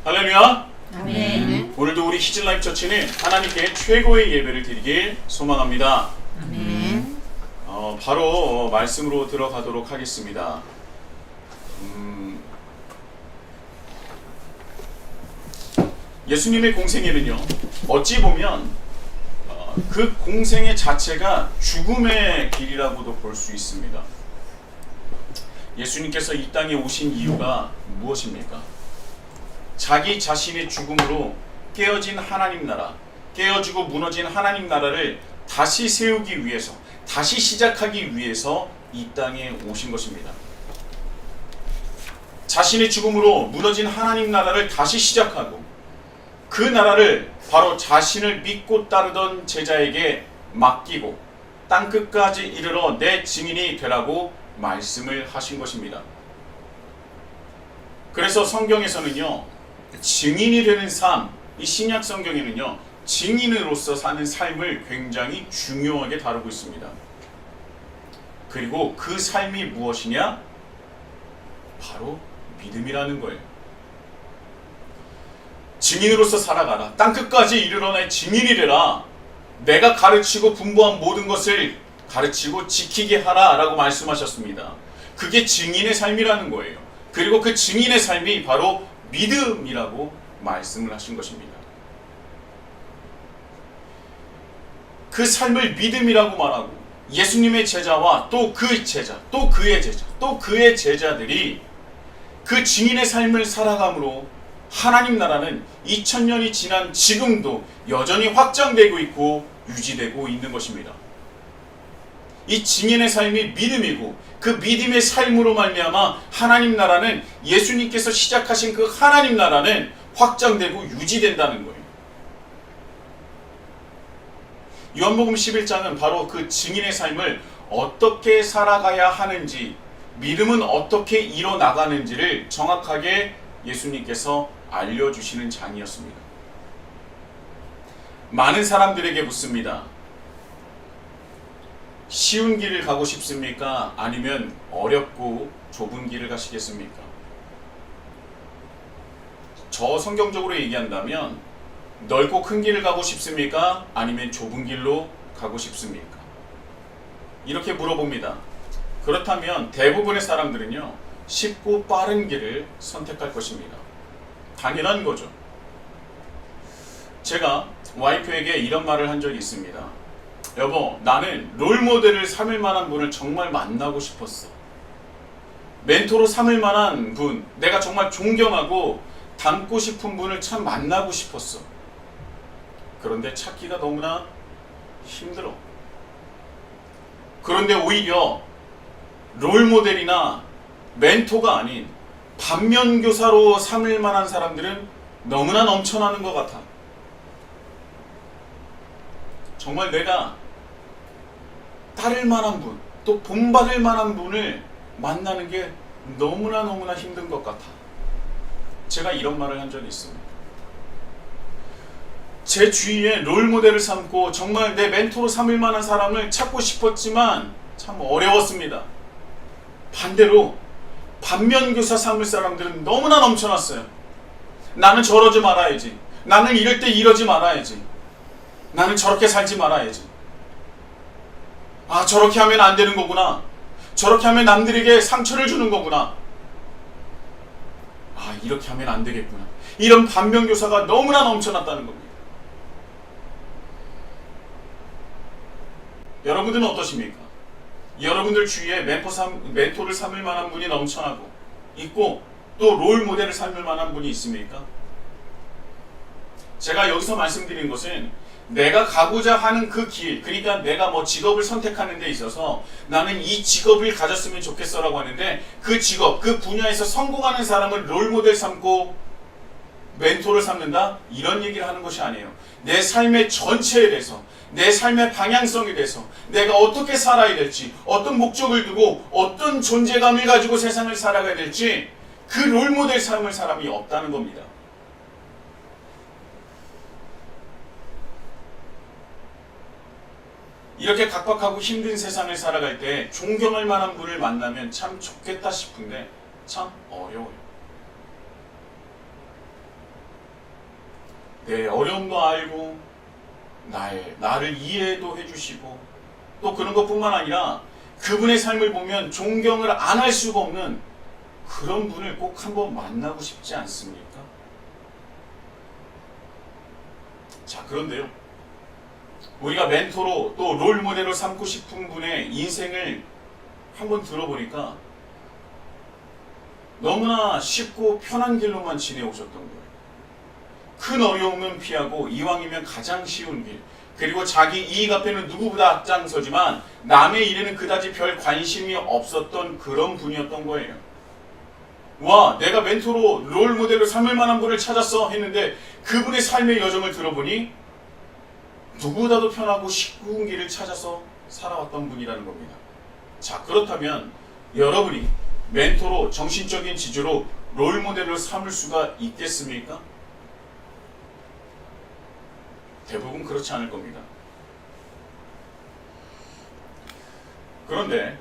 할렐루야. 아멘. 오늘도 우리 히즐라이프 처치는 하나님께 최고의 예배를 드리길 소망합니다. 아멘. 바로 말씀으로 들어가도록 하겠습니다. 예수님의 공생애는요, 어찌 보면 그 공생애 자체가 죽음의 길이라고도 볼 수 있습니다. 예수님께서 이 땅에 오신 이유가 무엇입니까? 자기 자신의 죽음으로 깨어진 하나님 나라, 깨어지고 무너진 하나님 나라를 다시 세우기 위해서, 다시 시작하기 위해서 이 땅에 오신 것입니다. 자신의 죽음으로 무너진 하나님 나라를 다시 시작하고 그 나라를 바로 자신을 믿고 따르던 제자에게 맡기고 땅끝까지 이르러 내 증인이 되라고 말씀을 하신 것입니다. 그래서 성경에서는요, 증인이 되는 삶, 이 신약 성경에는요, 증인으로서 사는 삶을 굉장히 중요하게 다루고 있습니다. 그리고 그 삶이 무엇이냐? 바로 믿음이라는 거예요. 증인으로서 살아가라. 땅끝까지 이르러 내 증인이 되라. 내가 가르치고 분부한 모든 것을 가르치고 지키게 하라 라고 말씀하셨습니다. 그게 증인의 삶이라는 거예요. 그리고 그 증인의 삶이 바로 믿음이라고 말씀을 하신 것입니다. 그 삶을 믿음이라고 말하고 예수님의 제자와 또 그 제자, 또 그의 제자, 또 그의 제자들이 그 증인의 삶을 살아감으로 하나님 나라는 2000년이 지난 지금도 여전히 확장되고 있고 유지되고 있는 것입니다. 이 증인의 삶이 믿음이고 그 믿음의 삶으로 말미암아 하나님 나라는, 예수님께서 시작하신 그 하나님 나라는 확장되고 유지된다는 거예요. 요한복음 11장은 바로 그 증인의 삶을 어떻게 살아가야 하는지, 믿음은 어떻게 이뤄나가는지를 정확하게 예수님께서 알려주시는 장이었습니다. 많은 사람들에게 묻습니다. 쉬운 길을 가고 싶습니까? 아니면 어렵고 좁은 길을 가시겠습니까? 저 성경적으로 얘기한다면 넓고 큰 길을 가고 싶습니까? 아니면 좁은 길로 가고 싶습니까? 이렇게 물어봅니다. 그렇다면 대부분의 사람들은요, 쉽고 빠른 길을 선택할 것입니다. 당연한 거죠. 제가 와이프에게 이런 말을 한 적이 있습니다. 여보, 나는 롤모델을 삼을 만한 분을 정말 만나고 싶었어. 멘토로 삼을 만한 분, 내가 정말 존경하고 닮고 싶은 분을 참 만나고 싶었어. 그런데 찾기가 너무나 힘들어. 그런데 오히려 롤모델이나 멘토가 아닌 반면교사로 삼을 만한 사람들은 너무나 넘쳐나는 것 같아. 정말 내가 따를 만한 분, 또 본받을 만한 분을 만나는 게 너무나 힘든 것 같아. 제가 이런 말을 한 적이 있습니다. 제 주위에 롤모델을 삼고 정말 내 멘토로 삼을 만한 사람을 찾고 싶었지만 참 어려웠습니다. 반대로 반면교사 삼을 사람들은 너무나 넘쳐났어요. 나는 저러지 말아야지. 나는 이럴 때 이러지 말아야지. 나는 저렇게 살지 말아야지. 아, 저렇게 하면 안 되는 거구나. 저렇게 하면 남들에게 상처를 주는 거구나. 아, 이렇게 하면 안 되겠구나. 이런 반면교사가 너무나 넘쳐났다는 겁니다. 여러분들은 어떠십니까? 여러분들 주위에 멘토를 삼을 만한 분이 넘쳐나고 있고, 또 롤모델을 삼을 만한 분이 있습니까? 제가 여기서 말씀드린 것은 내가 가고자 하는 그 길, 그러니까 내가 뭐 직업을 선택하는 데 있어서 나는 이 직업을 가졌으면 좋겠어 라고 하는데, 그 직업, 그 분야에서 성공하는 사람을 롤모델 삼고 멘토를 삼는다? 이런 얘기를 하는 것이 아니에요. 내 삶의 전체에 대해서, 내 삶의 방향성에 대해서 내가 어떻게 살아야 될지, 어떤 목적을 두고 어떤 존재감을 가지고 세상을 살아가야 될지, 그 롤모델 삼을 사람이 없다는 겁니다. 이렇게 각박하고 힘든 세상을 살아갈 때 존경할 만한 분을 만나면 참 좋겠다 싶은데 참 어려워요. 내 어려움도 알고 나를 이해도 해주시고 또 그런 것뿐만 아니라 그분의 삶을 보면 존경을 안 할 수가 없는 그런 분을 꼭 한번 만나고 싶지 않습니까? 자, 그런데요, 우리가 멘토로 또 롤모델로 삼고 싶은 분의 인생을 한번 들어보니까 너무나 쉽고 편한 길로만 지내오셨던 거예요. 큰 어려움은 피하고 이왕이면 가장 쉬운 길, 그리고 자기 이익 앞에는 누구보다 앞장서지만 남의 일에는 그다지 별 관심이 없었던 그런 분이었던 거예요. 와, 내가 멘토로 롤모델로 삼을 만한 분을 찾았어 했는데 그분의 삶의 여정을 들어보니 누구보다도 편하고 쉬운 길을 찾아서 살아왔던 분이라는 겁니다. 자, 그렇다면 여러분이 멘토로 정신적인 지주로 롤모델로 삼을 수가 있겠습니까? 대부분 그렇지 않을 겁니다. 그런데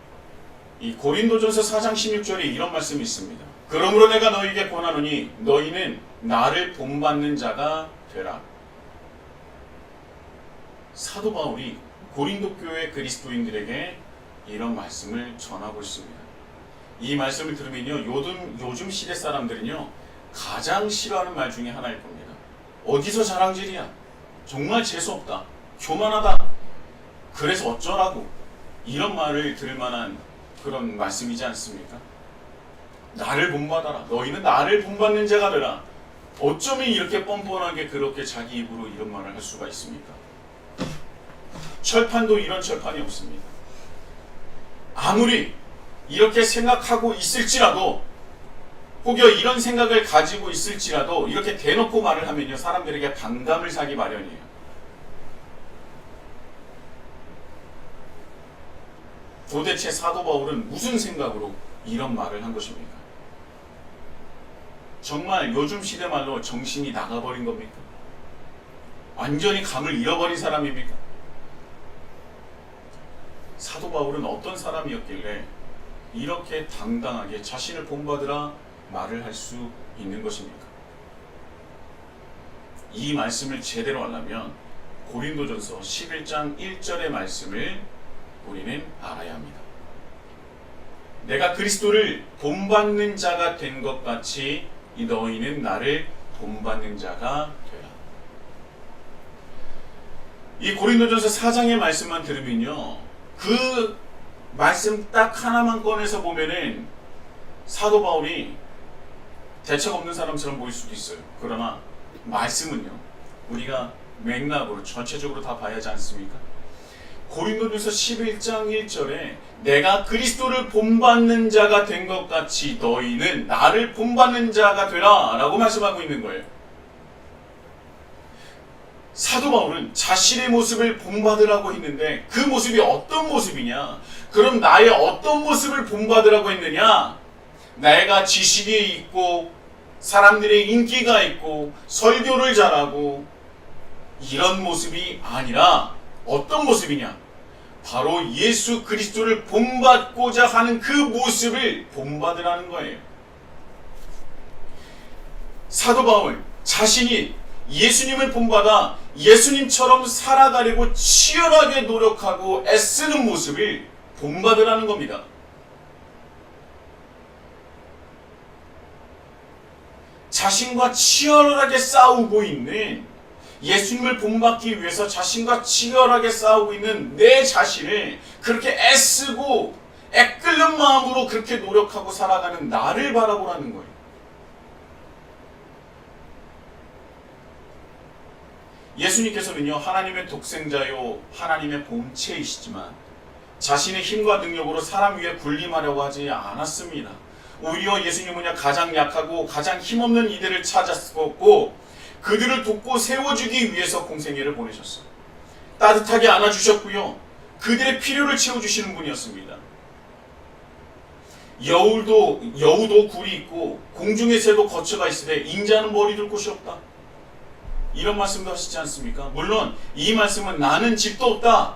이 고린도전서 4장 16절에 이런 말씀이 있습니다. 그러므로 내가 너희에게 권하노니 너희는 나를 본받는 자가 되라. 사도 바울이 고린도 교회 그리스도인들에게 이런 말씀을 전하고 있습니다. 이 말씀을 들으면요, 요즘 시대 사람들은요 가장 싫어하는 말 중에 하나일 겁니다. 어디서 자랑질이야? 정말 재수없다. 교만하다. 그래서 어쩌라고. 이런 말을 들을 만한 그런 말씀이지 않습니까? 나를 본받아라. 너희는 나를 본받는 자가 되라. 어쩌면 이렇게 뻔뻔하게 그렇게 자기 입으로 이런 말을 할 수가 있습니까? 철판도 이런 철판이 없습니다. 아무리 이렇게 생각하고 있을지라도 혹여 이런 생각을 가지고 있을지라도 이렇게 대놓고 말을 하면요 사람들에게 반감을 사기 마련이에요. 도대체 사도 바울은 무슨 생각으로 이런 말을 한 것입니까? 정말 요즘 시대 말로 정신이 나가버린 겁니까? 완전히 감을 잃어버린 사람입니까? 사도 바울은 어떤 사람이었길래 이렇게 당당하게 자신을 본받으라 말을 할 수 있는 것입니까? 이 말씀을 제대로 하려면 고린도전서 11장 1절의 말씀을 우리는 알아야 합니다. 내가 그리스도를 본받는 자가 된 것 같이 너희는 나를 본받는 자가 되라. 이 고린도전서 4장의 말씀만 들으면요 그 말씀 딱 하나만 꺼내서 보면은 사도 바울이 대책 없는 사람처럼 보일 수도 있어요. 그러나 말씀은요 우리가 맥락으로 전체적으로 다 봐야 하지 않습니까? 고린도전서 11장 1절에 내가 그리스도를 본받는 자가 된 것 같이 너희는 나를 본받는 자가 되라 라고 말씀하고 있는 거예요. 사도 바울은 자신의 모습을 본받으라고 했는데 그 모습이 어떤 모습이냐? 그럼 나의 어떤 모습을 본받으라고 했느냐? 내가 지식이 있고 사람들의 인기가 있고 설교를 잘하고 이런 모습이 아니라 어떤 모습이냐? 바로 예수 그리스도를 본받고자 하는 그 모습을 본받으라는 거예요. 사도 바울 자신이 예수님을 본받아 예수님처럼 살아가려고 치열하게 노력하고 애쓰는 모습을 본받으라는 겁니다. 자신과 치열하게 싸우고 있는 예수님을 본받기 위해서 자신과 치열하게 싸우고 있는 내 자신을 그렇게 애쓰고 애끓는 마음으로 그렇게 노력하고 살아가는 나를 바라보라는 거예요. 예수님께서는요 하나님의 독생자요 하나님의 본체이시지만 자신의 힘과 능력으로 사람 위에 군림하려고 하지 않았습니다. 오히려 예수님은요 가장 약하고 가장 힘없는 이들을 찾았고 그들을 돕고 세워주기 위해서 공생애를 보내셨어요. 따뜻하게 안아주셨고요 그들의 필요를 채워주시는 분이었습니다. 여우도 굴이 있고 공중의 새도 거처가 있으되 인자는 머리 둘 곳이 없다. 이런 말씀도 하시지 않습니까? 물론 이 말씀은 나는 집도 없다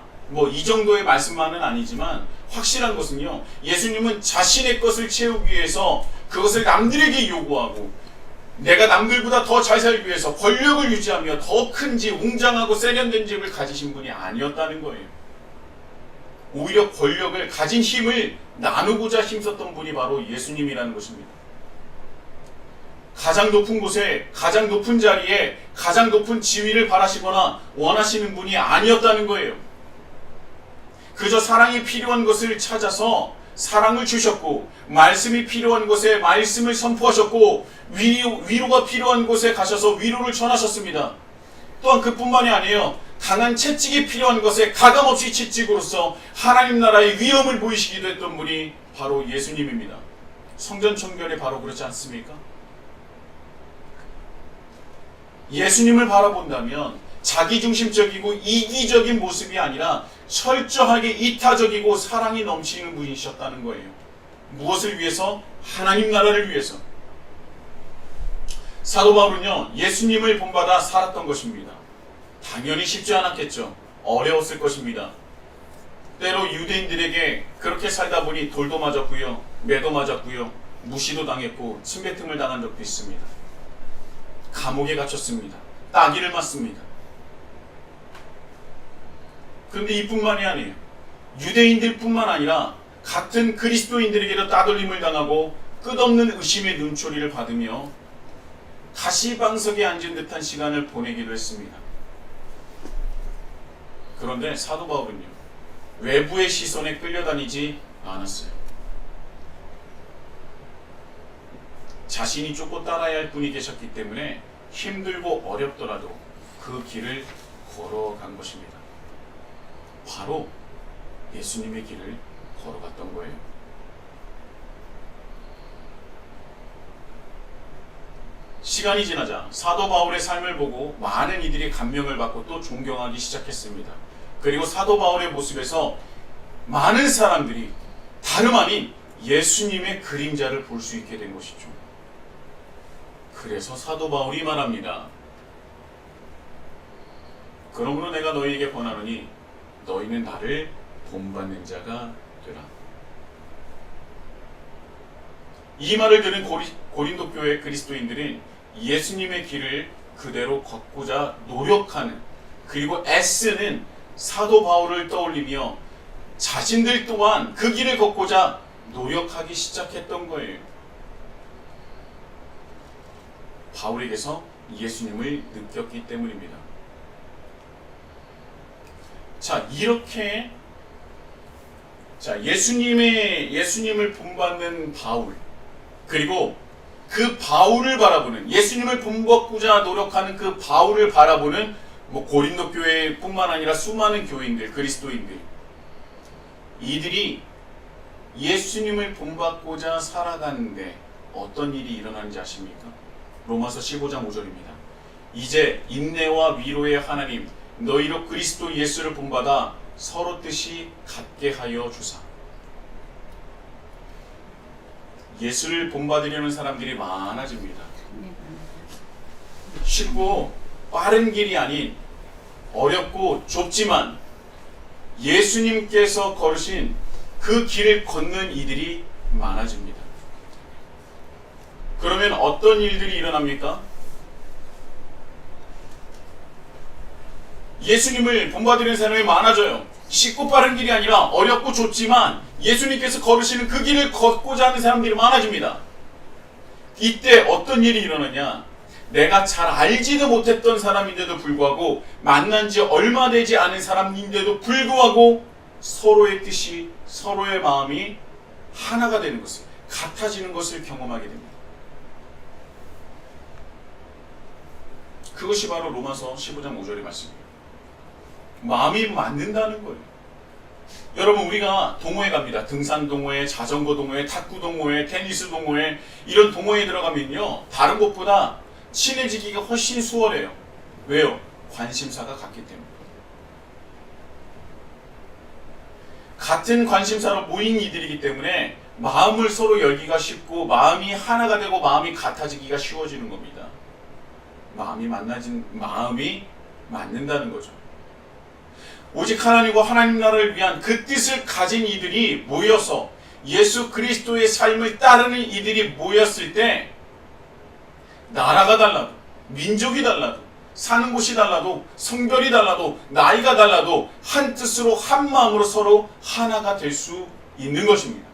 이 정도의 말씀만은 아니지만 확실한 것은요, 예수님은 자신의 것을 채우기 위해서 그것을 남들에게 요구하고 내가 남들보다 더 잘 살기 위해서 권력을 유지하며 더 큰 집, 웅장하고 세련된 집을 가지신 분이 아니었다는 거예요. 오히려 권력을, 가진 힘을 나누고자 힘썼던 분이 바로 예수님이라는 것입니다. 가장 높은 곳에, 가장 높은 자리에, 가장 높은 지위를 바라시거나 원하시는 분이 아니었다는 거예요. 그저 사랑이 필요한 것을 찾아서 사랑을 주셨고, 말씀이 필요한 곳에 말씀을 선포하셨고, 위로가 필요한 곳에 가셔서 위로를 전하셨습니다. 또한 그뿐만이 아니에요. 강한 채찍이 필요한 것에 가감없이 채찍으로서 하나님 나라의 위엄을 보이시기도 했던 분이 바로 예수님입니다. 성전 청결이 바로 그렇지 않습니까? 예수님을 바라본다면 자기중심적이고 이기적인 모습이 아니라 철저하게 이타적이고 사랑이 넘치는 분이셨다는 거예요. 무엇을 위해서? 하나님 나라를 위해서. 사도 바울은요, 예수님을 본받아 살았던 것입니다. 당연히 쉽지 않았겠죠. 어려웠을 것입니다. 때로 유대인들에게 그렇게 살다 보니 돌도 맞았고요, 매도 맞았고요, 무시도 당했고 침뱉음을 당한 적도 있습니다. 감옥에 갇혔습니다. 따귀를 맞습니다. 그런데 이뿐만이 아니에요. 유대인들뿐만 아니라 같은 그리스도인들에게도 따돌림을 당하고 끝없는 의심의 눈초리를 받으며 가시방석에 앉은 듯한 시간을 보내기도 했습니다. 그런데 사도 바울은요, 외부의 시선에 끌려다니지 않았어요. 자신이 쫓고 따라야 할 분이 계셨기 때문에 힘들고 어렵더라도 그 길을 걸어간 것입니다. 바로 예수님의 길을 걸어갔던 거예요. 시간이 지나자 사도 바울의 삶을 보고 많은 이들이 감명을 받고 또 존경하기 시작했습니다. 그리고 사도 바울의 모습에서 많은 사람들이 다름 아닌 예수님의 그림자를 볼 수 있게 된 것이죠. 그래서 사도 바울이 말합니다. 그러므로 내가 너희에게 권하노니 너희는 나를 본받는 자가 되라. 이 말을 들은 고린도 교회 그리스도인들은 예수님의 길을 그대로 걷고자 노력하는, 그리고 애쓰는 사도 바울을 떠올리며 자신들 또한 그 길을 걷고자 노력하기 시작했던 거예요. 바울에게서 예수님을 느꼈기 때문입니다. 자, 이렇게 예수님을 본받는 바울, 그리고 그 바울을 바라보는, 예수님을 본받고자 노력하는 그 바울을 바라보는 고린도 교회뿐만 아니라 수많은 교인들, 그리스도인들, 이들이 예수님을 본받고자 살아가는데 어떤 일이 일어나는지 아십니까? 로마서 15장 5절입니다. 이제 인내와 위로의 하나님 너희로 그리스도 예수를 본받아 서로 뜻이 같게 하여 주사. 예수를 본받으려는 사람들이 많아집니다. 쉽고 빠른 길이 아닌 어렵고 좁지만 예수님께서 걸으신 그 길을 걷는 이들이 많아집니다. 그러면 어떤 일들이 일어납니까? 예수님을 본받으려는 사람이 많아져요. 쉽고 빠른 길이 아니라 어렵고 좁지만 예수님께서 걸으시는 그 길을 걷고자 하는 사람들이 많아집니다. 이때 어떤 일이 일어나냐? 내가 잘 알지도 못했던 사람인데도 불구하고, 만난 지 얼마 되지 않은 사람인데도 불구하고 서로의 뜻이, 서로의 마음이 하나가 되는 것을, 같아지는 것을 경험하게 됩니다. 그것이 바로 로마서 15장 5절의 말씀이에요. 마음이 맞는다는 거예요. 여러분, 우리가 동호회 갑니다. 등산 동호회, 자전거 동호회, 탁구 동호회, 테니스 동호회, 이런 동호회에 들어가면요, 다른 곳보다 친해지기가 훨씬 수월해요. 왜요? 관심사가 같기 때문에. 같은 관심사로 모인 이들이기 때문에 마음을 서로 열기가 쉽고 마음이 하나가 되고 마음이 같아지기가 쉬워지는 겁니다. 마음이 맞는다는 거죠. 오직 하나님과 하나님 나라를 위한 그 뜻을 가진 이들이 모여서 예수 그리스도의 삶을 따르는 이들이 모였을 때 나라가 달라도, 민족이 달라도, 사는 곳이 달라도, 성별이 달라도, 나이가 달라도 한 뜻으로 한 마음으로 서로 하나가 될 수 있는 것입니다.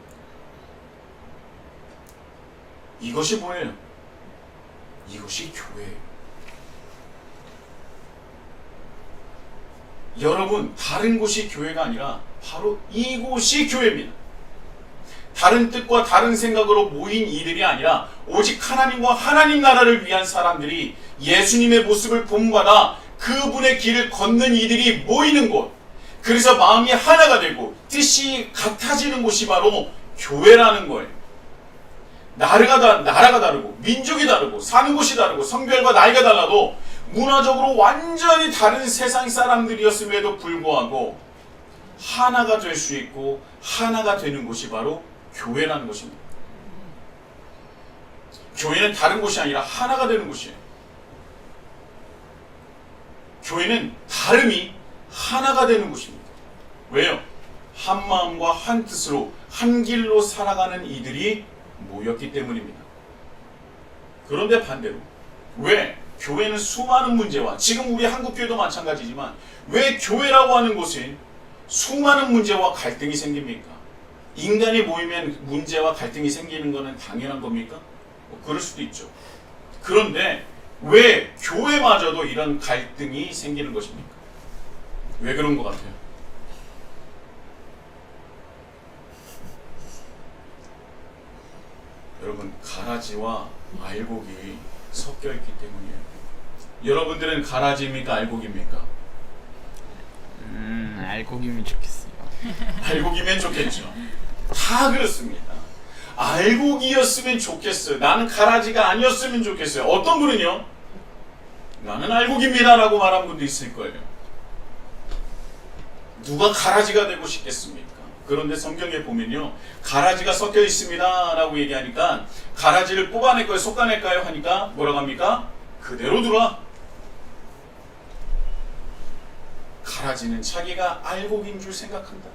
이것이 뭐예요? 이것이 교회예요. 여러분, 다른 곳이 교회가 아니라 바로 이곳이 교회입니다. 다른 뜻과 다른 생각으로 모인 이들이 아니라 오직 하나님과 하나님 나라를 위한 사람들이 예수님의 모습을 본받아 그분의 길을 걷는 이들이 모이는 곳, 그래서 마음이 하나가 되고 뜻이 같아지는 곳이 바로 교회라는 거예요. 나라가 다르고 민족이 다르고 사는 곳이 다르고 성별과 나이가 달라도 문화적으로 완전히 다른 세상 사람들이었음에도 불구하고 하나가 될 수 있고 하나가 되는 곳이 바로 교회라는 것입니다. 교회는 다른 곳이 아니라 하나가 되는 곳이에요. 교회는 다름이 하나가 되는 곳입니다. 왜요? 한 마음과 한 뜻으로 한 길로 살아가는 이들이 모였기 때문입니다. 그런데 반대로 왜 교회는 수많은 문제와, 지금 우리 한국교회도 마찬가지지만 왜 교회라고 하는 곳에 수많은 문제와 갈등이 생깁니까? 인간이 모이면 문제와 갈등이 생기는 것은 당연한 겁니까? 그럴 수도 있죠. 그런데 왜 교회마저도 이런 갈등이 생기는 것입니까? 왜 그런 것 같아요? 여러분, 가라지와 알곡이 섞여 있기 때문이에요. 여러분들은 가라지입니까? 알곡입니까? 알곡이면 좋겠어요. 알곡이면 좋겠죠. 다 그렇습니다. 알곡이었으면 좋겠어요. 나는 가라지가 아니었으면 좋겠어요. 어떤 분은요, 나는 알곡입니다 라고 말한 분도 있을 거예요. 누가 가라지가 되고 싶겠습니까? 그런데 성경에 보면요, 가라지가 섞여 있습니다 라고 얘기하니까 가라지를 뽑아낼까요? 솎아낼까요? 하니까 뭐라고 합니까? 그대로 두라. 가라지는 자기가 알곡인 줄 생각한다.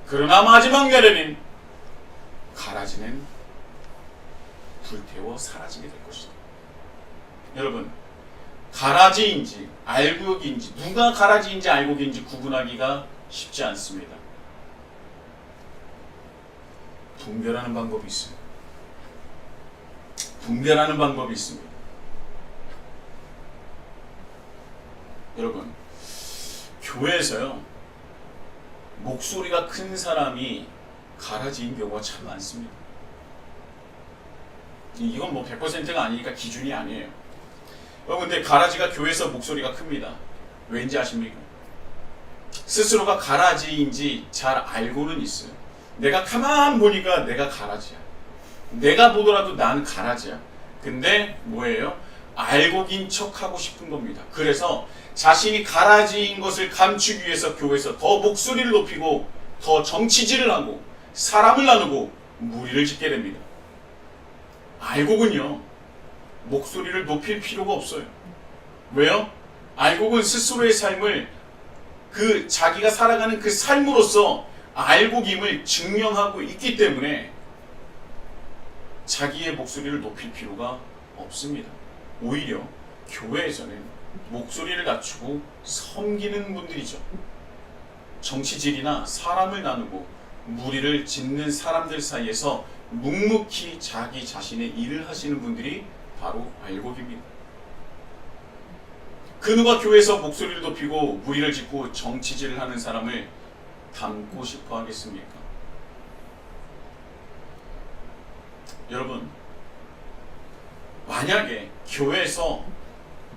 그러나 마지막 날에는 가라지는 불태워 사라지게 될 것이다. 여러분, 가라지인지 알곡인지, 누가 가라지인지 알곡인지 구분하기가 쉽지 않습니다. 분별하는 방법이 있어요. 분별하는 방법이 있습니다. 여러분, 교회에서요, 목소리가 큰 사람이 가라지인 경우가 참 많습니다. 이건 뭐 100%가 아니니까 기준이 아니에요. 여러분, 근데 가라지가 교회에서 목소리가 큽니다. 왠지 아십니까? 스스로가 가라지인지 잘 알고는 있어요. 내가 가만 보니까 내가 가라지야. 내가 보더라도 난 가라지야. 근데 뭐예요? 알곡인 척하고 싶은 겁니다. 그래서 자신이 가라지인 것을 감추기 위해서 교회에서 더 목소리를 높이고 더 정치질을 하고 사람을 나누고 무리를 짓게 됩니다. 알곡은요, 목소리를 높일 필요가 없어요. 왜요? 알곡은 스스로의 삶을 자기가 살아가는 그 삶으로서 알곡임을 증명하고 있기 때문에 자기의 목소리를 높일 필요가 없습니다. 오히려 교회에서는 목소리를 갖추고 섬기는 분들이죠. 정치질이나 사람을 나누고 무리를 짓는 사람들 사이에서 묵묵히 자기 자신의 일을 하시는 분들이 바로 알곡입니다. 그 누가 교회에서 목소리를 높이고 무리를 짓고 정치질을 하는 사람을 닮고 싶어 하겠습니까? 여러분, 만약에 교회에서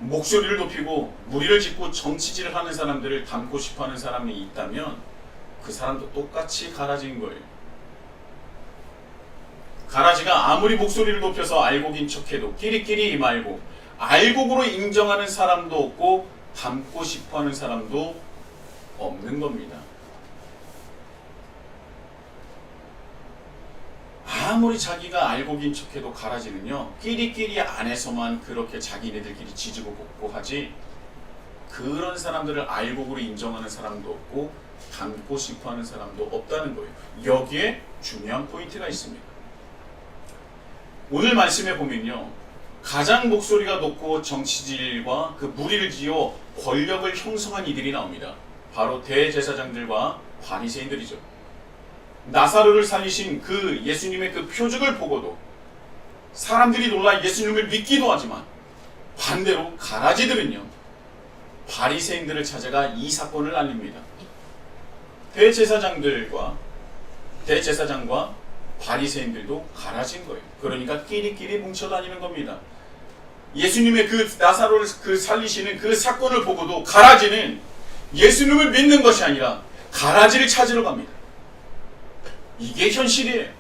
목소리를 높이고 무리를 짓고 정치질을 하는 사람들을 닮고 싶어 하는 사람이 있다면 그 사람도 똑같이 가라지인 거예요. 가라지가 아무리 목소리를 높여서 알곡인 척해도 끼리끼리 말고 알곡으로 인정하는 사람도 없고 닮고 싶어 하는 사람도 없는 겁니다. 아무리 자기가 알곡인 척해도 가라지는요, 끼리끼리 안에서만 그렇게 자기네들끼리 지지고 볶고 하지, 그런 사람들을 알곡으로 인정하는 사람도 없고 닮고 싶어하는 사람도 없다는 거예요. 여기에 중요한 포인트가 있습니다. 오늘 말씀에 보면요, 가장 목소리가 높고 정치질과 그 무리를 지어 권력을 형성한 이들이 나옵니다. 바로 대제사장들과 바리새인들이죠. 나사로를 살리신 그 예수님의 그 표적을 보고도 사람들이 놀라 예수님을 믿기도 하지만 반대로 가라지들은요, 바리새인들을 찾아가 이 사건을 알립니다. 대제사장과 바리새인들도 가라진 거예요. 그러니까 끼리끼리 뭉쳐 다니는 겁니다. 예수님의 그 나사로를 그 살리시는 그 사건을 보고도 가라지는 예수님을 믿는 것이 아니라 가라지를 찾으러 갑니다. 이게 현실이에요.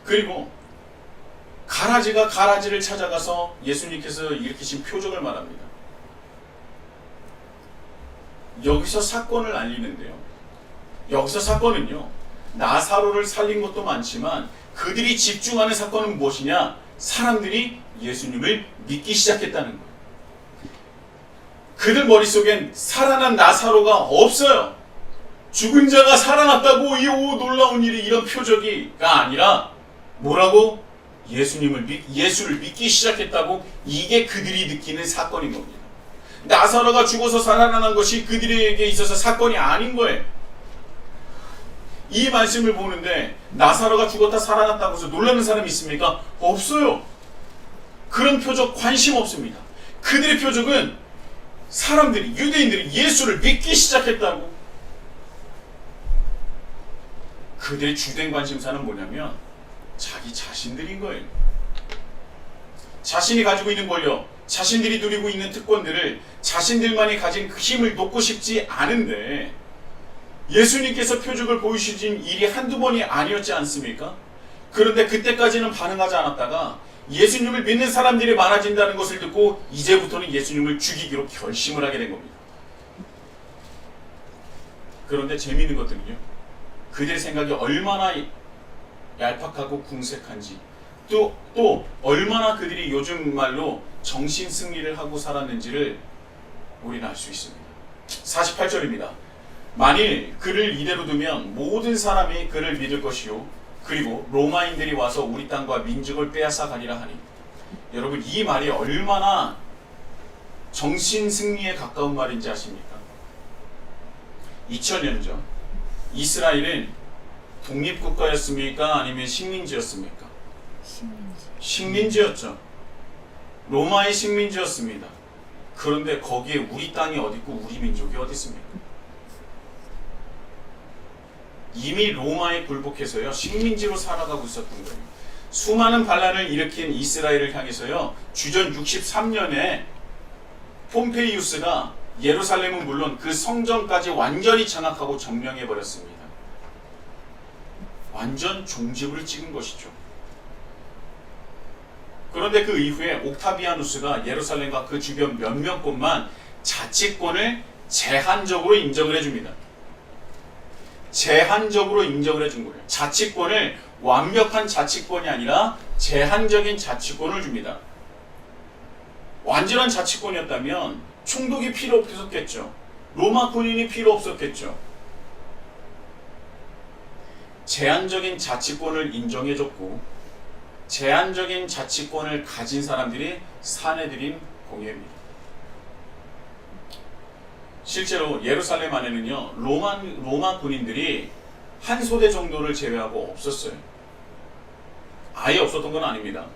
그리고 가라지가 가라지를 찾아가서 예수님께서 일으키신 표적을 말합니다. 여기서 사건을 알리는데요. 여기서 사건은요, 나사로를 살린 것도 많지만 그들이 집중하는 사건은 무엇이냐? 사람들이 예수님을 믿기 시작했다는 거예요. 그들 머릿속엔 살아난 나사로가 없어요. 죽은 자가 살아났다고 이 놀라운 일이, 이런 표적이가 아니라 뭐라고? 예수를 믿기 시작했다고. 이게 그들이 느끼는 사건인 겁니다. 나사로가 죽어서 살아난 것이 그들에게 있어서 사건이 아닌 거예요. 이 말씀을 보는데 나사로가 죽었다 살아났다고 해서 놀라는 사람이 있습니까? 없어요. 그런 표적 관심 없습니다. 그들의 표적은 사람들이, 유대인들이 예수를 믿기 시작했다고. 그들의 주된 관심사는 뭐냐면 자기 자신들인 거예요. 자신이 가지고 있는 권력, 자신들이 누리고 있는 특권들을 자신들만이 가진 그 힘을 놓고 싶지 않은데, 예수님께서 표적을 보이신 일이 한두 번이 아니었지 않습니까? 그런데 그때까지는 반응하지 않았다가 예수님을 믿는 사람들이 많아진다는 것을 듣고 이제부터는 예수님을 죽이기로 결심을 하게 된 겁니다. 그런데 재미있는 것들은요, 그들의 생각이 얼마나 얄팍하고 궁색한지, 또 얼마나 그들이 요즘 말로 정신 승리를 하고 살았는지를 우리는 알 수 있습니다. 48절입니다. 만일 그를 이대로 두면 모든 사람이 그를 믿을 것이요, 그리고 로마인들이 와서 우리 땅과 민족을 빼앗아 가리라 하니. 여러분, 이 말이 얼마나 정신 승리에 가까운 말인지 아십니까? 2000년 전 이스라엘은 독립국가였습니까? 아니면 식민지였습니까? 식민지였죠. 로마의 식민지였습니다. 그런데 거기에 우리 땅이 어디 있고 우리 민족이 어디 있습니까? 이미 로마에 굴복해서요, 식민지로 살아가고 있었던 거예요. 수많은 반란을 일으킨 이스라엘을 향해서요, 주전 63년에 폼페이우스가 예루살렘은 물론 그 성전까지 완전히 장악하고 점령해버렸습니다. 완전 종지부를 찍은 것이죠. 그런데 그 이후에 옥타비아누스가 예루살렘과 그 주변 몇몇 곳만 자치권을 제한적으로 인정을 해줍니다. 제한적으로 인정을 해준 거예요. 자치권을 완벽한 자치권이 아니라 제한적인 자치권을 줍니다. 완전한 자치권이었다면 총독이 필요 없었겠죠. 로마 군인이 필요 없었겠죠. 제한적인 자치권을 인정해줬고, 제한적인 자치권을 가진 사람들이 사내들인 공예입니다. 실제로 예루살렘 안에는요, 로마 군인들이 한 소대 정도를 제외하고 없었어요. 아예 없었던 건 아닙니다.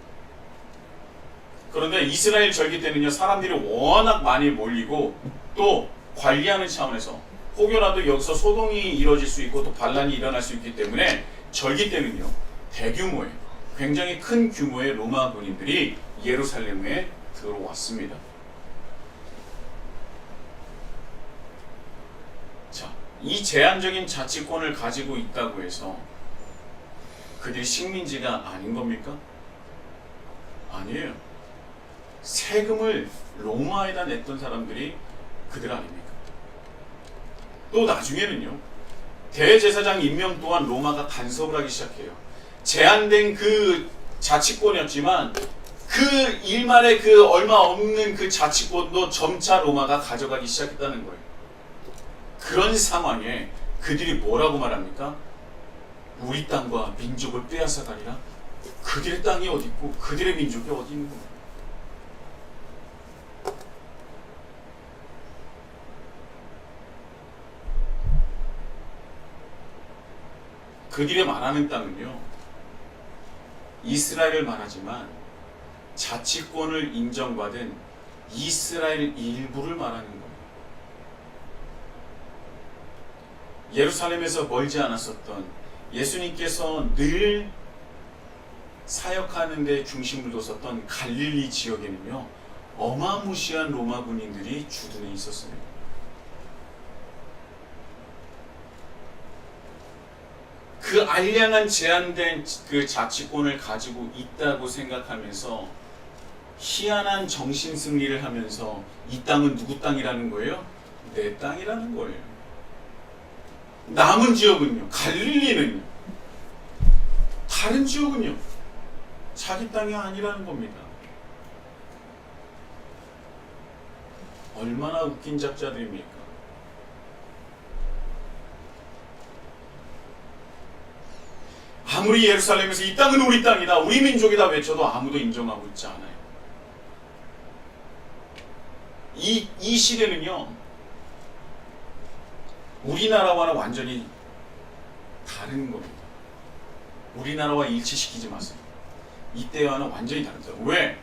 그런데 이스라엘 절기 때는요, 사람들이 워낙 많이 몰리고 또 관리하는 차원에서 혹여라도 여기서 소동이 이루어질 수 있고 또 반란이 일어날 수 있기 때문에 절기 때는요, 대규모의, 굉장히 큰 규모의 로마 군인들이 예루살렘에 들어왔습니다. 자, 이 제한적인 자치권을 가지고 있다고 해서 그들이 식민지가 아닌 겁니까? 아니에요. 세금을 로마에다 냈던 사람들이 그들 아닙니까? 또 나중에는요, 대제사장 임명 또한 로마가 간섭을 하기 시작해요. 제한된 그 자치권이었지만 그 일말의 그 얼마 없는 그 자치권도 점차 로마가 가져가기 시작했다는 거예요. 그런 상황에 그들이 뭐라고 말합니까? 우리 땅과 민족을 빼앗아가리라. 그들의 땅이 어디 있고 그들의 민족이 어디 있는 겁니까? 그들이 말하는 땅은요, 이스라엘을 말하지만 자치권을 인정받은 이스라엘 일부를 말하는 겁니다. 예루살렘에서 멀지 않았었던 예수님께서 늘 사역하는 데 중심을 뒀었던 갈릴리 지역에는요, 어마무시한 로마 군인들이 주둔해 있었습니다. 그 알량한 제한된 그 자치권을 가지고 있다고 생각하면서 희한한 정신 승리를 하면서 이 땅은 누구 땅이라는 거예요? 내 땅이라는 거예요. 남은 지역은요, 갈릴리는요, 다른 지역은요, 자기 땅이 아니라는 겁니다. 얼마나 웃긴 작자들입니까? 아무리 예루살렘에서 이 땅은 우리 땅이다, 우리 민족이다 외쳐도 아무도 인정하고 있지 않아요. 이 시대는요, 우리나라와는 완전히 다른 겁니다. 우리나라와 일치시키지 마세요. 이때와는 완전히 다른 거예요. 왜?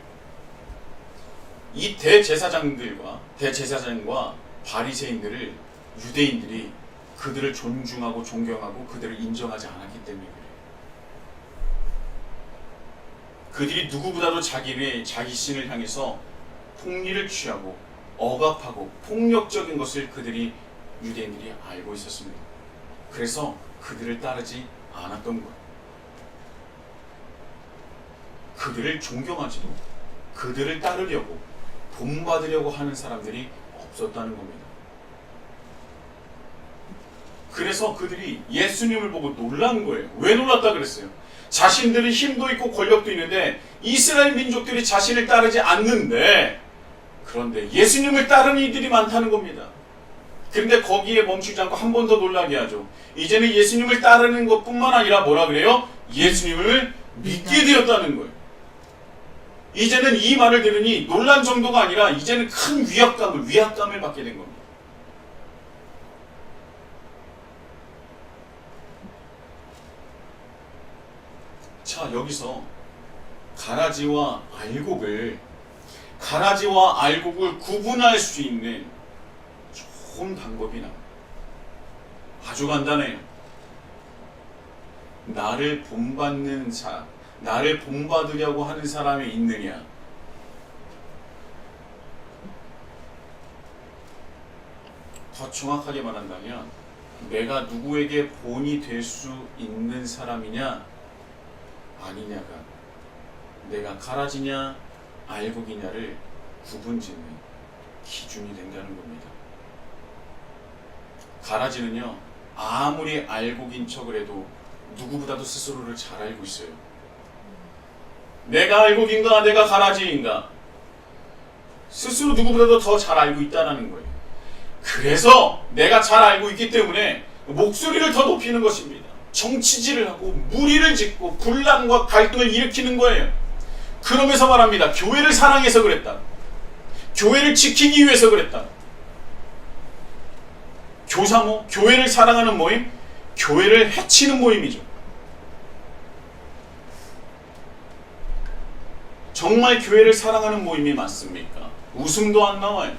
이 대제사장과 바리새인들을 유대인들이 그들을 존중하고 존경하고 그들을 인정하지 않았기 때문에 그래요. 그들이 누구보다도 자기 신을 향해서 폭리를 취하고 억압하고 폭력적인 것을 유대인들이 알고 있었습니다. 그래서 그들을 따르지 않았던 거예요. 그들을 존경하지도 그들을 따르려고 본받으려고 하는 사람들이 없었다는 겁니다. 그래서 그들이 예수님을 보고 놀란 거예요. 왜 놀랐다 그랬어요? 자신들은 힘도 있고 권력도 있는데 이스라엘 민족들이 자신을 따르지 않는데, 그런데 예수님을 따르는 이들이 많다는 겁니다. 그런데 거기에 멈추지 않고 한 번 더 놀라게 하죠. 이제는 예수님을 따르는 것뿐만 아니라 뭐라 그래요? 예수님을 믿게 되었다는 거예요. 이제는 이 말을 들으니 놀란 정도가 아니라 이제는 큰 위압감을 받게 된 겁니다. 자, 여기서 가라지와 알곡을 구분할 수 있는 좋은 방법이 나옵니다. 아주 간단해요. 나를 본받으려고 하는 사람이 있느냐, 더 정확하게 말한다면 내가 누구에게 본이 될 수 있는 사람이냐 아니냐가 내가 가라지냐 알곡이냐를 구분짓는 기준이 된다는 겁니다. 가라지는요, 아무리 알곡인 척을 해도 누구보다도 스스로를 잘 알고 있어요. 내가 알곡인가 내가 가라지인가 스스로 누구보다도 더 잘 알고 있다는 거예요. 그래서 내가 잘 알고 있기 때문에 목소리를 더 높이는 것입니다. 정치질을 하고 무리를 짓고 분란과 갈등을 일으키는 거예요. 그러면서 말합니다. 교회를 사랑해서 그랬다. 교회를 지키기 위해서 그랬다. 교사모, 교회를 사랑하는 모임, 교회를 해치는 모임이죠. 정말 교회를 사랑하는 모임이 맞습니까? 웃음도 안 나와요.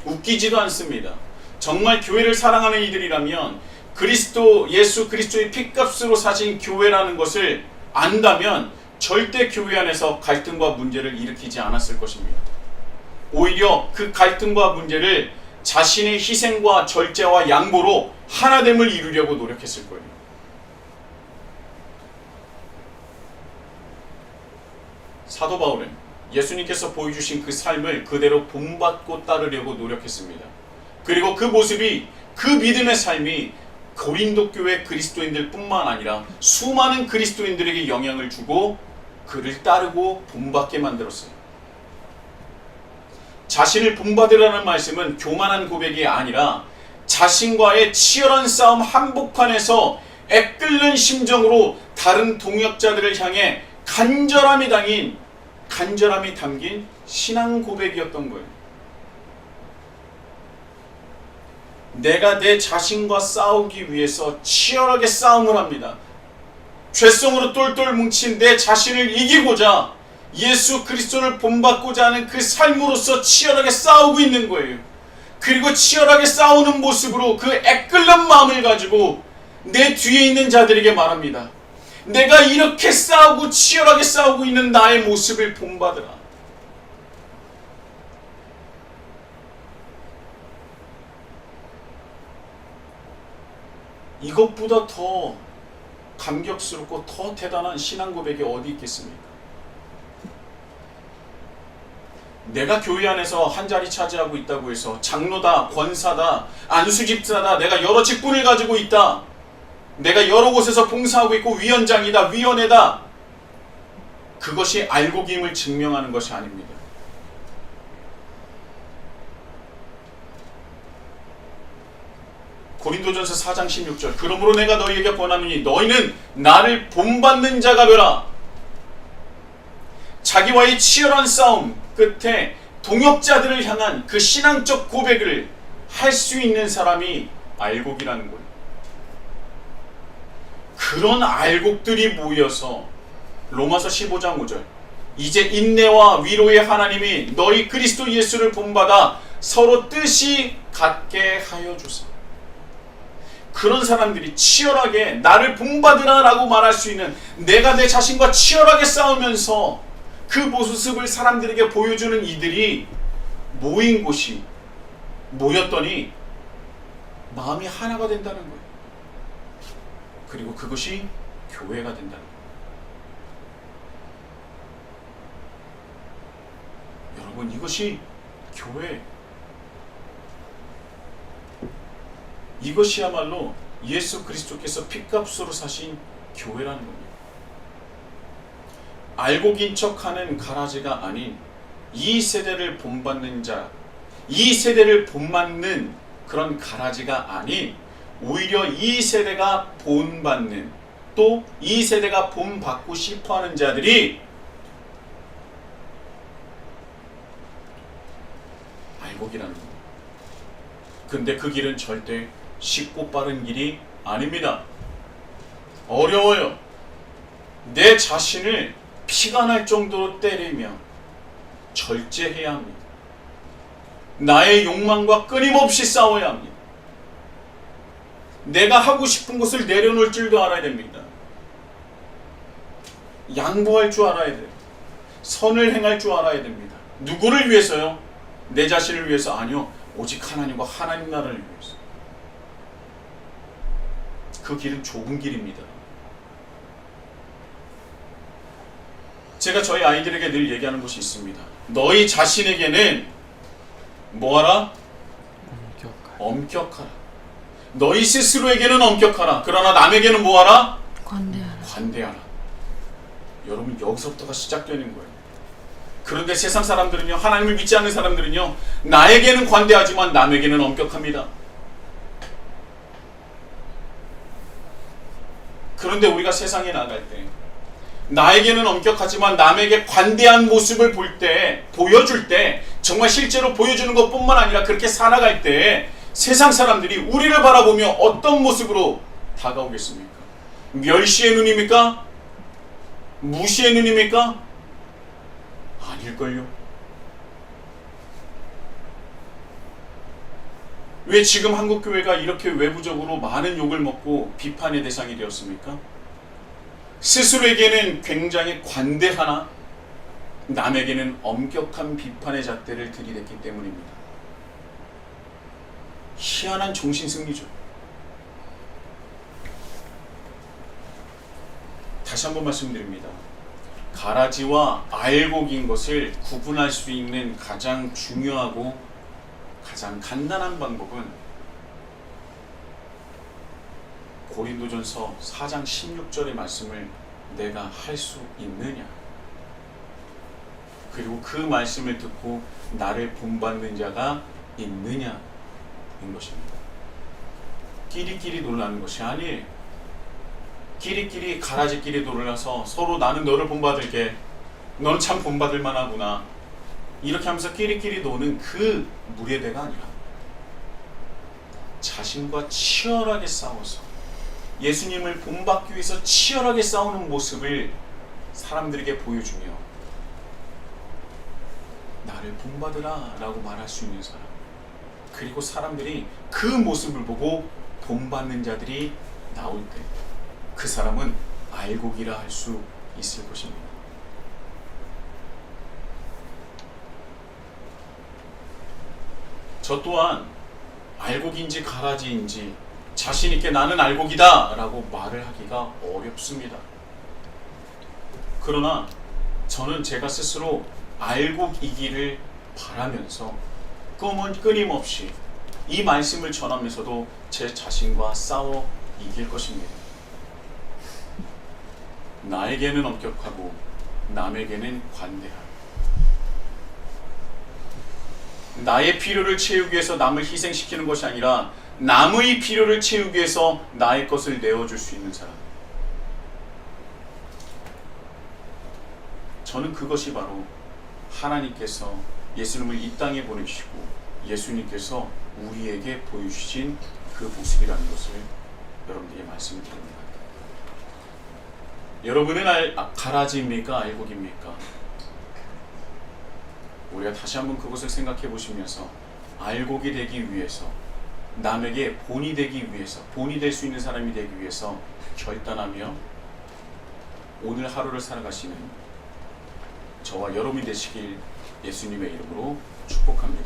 웃기지도 않습니다. 정말 교회를 사랑하는 이들이라면 예수 그리스도의 핏값으로 사신 교회라는 것을 안다면 절대 교회 안에서 갈등과 문제를 일으키지 않았을 것입니다. 오히려 그 갈등과 문제를 자신의 희생과 절제와 양보로 하나됨을 이루려고 노력했을 거예요. 사도 바울은 예수님께서 보여주신 그 삶을 그대로 본받고 따르려고 노력했습니다. 그리고 그 모습이, 그 믿음의 삶이 고린도 교회 그리스도인들 뿐만 아니라 수많은 그리스도인들에게 영향을 주고 그를 따르고 본받게 만들었어요. 자신을 본받으라는 말씀은 교만한 고백이 아니라 자신과의 치열한 싸움 한복판에서 애끓는 심정으로 다른 동역자들을 향해 간절함이 담긴 신앙 고백이었던 거예요. 내가 내 자신과 싸우기 위해서 치열하게 싸움을 합니다. 죄성으로 똘똘 뭉친 내 자신을 이기고자 예수 그리스도를 본받고자 하는 그 삶으로서 치열하게 싸우고 있는 거예요. 그리고 치열하게 싸우는 모습으로 그 애끓는 마음을 가지고 내 뒤에 있는 자들에게 말합니다. 내가 이렇게 싸우고 치열하게 싸우고 있는 나의 모습을 본받으라. 이것보다 더 감격스럽고 더 대단한 신앙 고백이 어디 있겠습니까? 내가 교회 안에서 한 자리 차지하고 있다고 해서 장로다, 권사다, 안수집사다, 내가 여러 직분을 가지고 있다, 내가 여러 곳에서 봉사하고 있고 위원장이다, 위원회다, 그것이 알곡임을 증명하는 것이 아닙니다. 고린도전서 4장 16절 그러므로 내가 너희에게 권하노니 너희는 나를 본받는 자가 되라. 자기와의 치열한 싸움 끝에 동역자들을 향한 그 신앙적 고백을 할 수 있는 사람이 알곡이라는 거예요. 그런 알곡들이 모여서 로마서 15장 5절 이제 인내와 위로의 하나님이 너희 그리스도 예수를 본받아 서로 뜻이 같게 하여 주사. 그런 사람들이 치열하게 나를 본받으라 라고 말할 수 있는, 내가 내 자신과 치열하게 싸우면서 그 모습을 사람들에게 보여주는 이들이 모인 곳이, 모였더니 마음이 하나가 된다는 거예요. 그리고 그것이 교회가 된다는 거예요. 여러분, 이것이 교회, 이것이야말로 예수 그리스도께서 핏값으로 사신 교회라는 겁니다. 알곡인 척하는 가라지가 아닌 이 세대를 본받는 자, 이 세대를 본받는 그런 가라지가 아닌 오히려 이 세대가 본받는, 또 이 세대가 본받고 싶어하는 자들이 알곡이라는 겁니다. 근데 그 길은 절대 쉽고 빠른 길이 아닙니다. 어려워요. 내 자신을 피가 날 정도로 때리며 절제해야 합니다. 나의 욕망과 끊임없이 싸워야 합니다. 내가 하고 싶은 것을 내려놓을 줄도 알아야 됩니다. 양보할 줄 알아야 돼요. 선을 행할 줄 알아야 됩니다. 누구를 위해서요? 내 자신을 위해서? 아니요. 오직 하나님과 하나님 나라를 위해서. 그 길은 좁은 길입니다. 제가 저희 아이들에게 늘 얘기하는 것이 있습니다. 너희 자신에게는 뭐하라? 엄격하라. 너희 스스로에게는 엄격하라. 그러나 남에게는 뭐하라? 관대하라. 여러분, 여기서부터가 시작되는 거예요. 그런데 세상 사람들은요, 하나님을 믿지 않는 사람들은요, 나에게는 관대하지만 남에게는 엄격합니다. 그런데 우리가 세상에 나갈 때 나에게는 엄격하지만 남에게 관대한 모습을 볼 때, 보여줄 때, 정말 실제로 보여주는 것뿐만 아니라 그렇게 살아갈 때 세상 사람들이 우리를 바라보며 어떤 모습으로 다가오겠습니까? 멸시의 눈입니까? 무시의 눈입니까? 아닐걸요. 왜 지금 한국교회가 이렇게 외부적으로 많은 욕을 먹고 비판의 대상이 되었습니까? 스스로에게는 굉장히 관대하나 남에게는 엄격한 비판의 잣대를 들이댔기 때문입니다. 희한한 정신승리죠. 다시 한번 말씀드립니다. 가라지와 알곡인 것을 구분할 수 있는 가장 중요하고 가장 간단한 방법은 고린도전서 4장 16절의 말씀을 내가 할 수 있느냐, 그리고 그 말씀을 듣고 나를 본받는 자가 있느냐인 것입니다. 끼리끼리 놀라는 것이 아니에요. 끼리끼리 가라지끼리 놀라서 서로 나는 너를 본받을게, 너는 참 본받을 만하구나, 이렇게 하면서 끼리끼리 노는 그 무례배가 아니라 자신과 치열하게 싸워서 예수님을 본받기 위해서 치열하게 싸우는 모습을 사람들에게 보여주며 나를 본받으라 라고 말할 수 있는 사람, 그리고 사람들이 그 모습을 보고 본받는 자들이 나올 때 그 사람은 알곡이라 할 수 있을 것입니다. 저 또한 알곡인지 가라지인지 자신 있게 나는 알곡이다 라고 말을 하기가 어렵습니다. 그러나 저는 제가 스스로 알곡이기를 바라면서 끊임없이 이 말씀을 전하면서도 제 자신과 싸워 이길 것입니다. 나에게는 엄격하고 남에게는 관대함. 나의 필요를 채우기 위해서 남을 희생시키는 것이 아니라 남의 필요를 채우기 위해서 나의 것을 내어줄 수 있는 사람. 저는 그것이 바로 하나님께서 예수님을 이 땅에 보내시고 예수님께서 우리에게 보여주신 그 모습이라는 것을 여러분들에게 말씀드립니다. 여러분은 가라지입니까? 알곡입니까? 우리가 다시 한번 그것을 생각해 보시면서 알곡이 되기 위해서, 남에게 본이 되기 위해서, 본이 될 수 있는 사람이 되기 위해서 결단하며 오늘 하루를 살아가시는 저와 여러분이 되시길 예수님의 이름으로 축복합니다.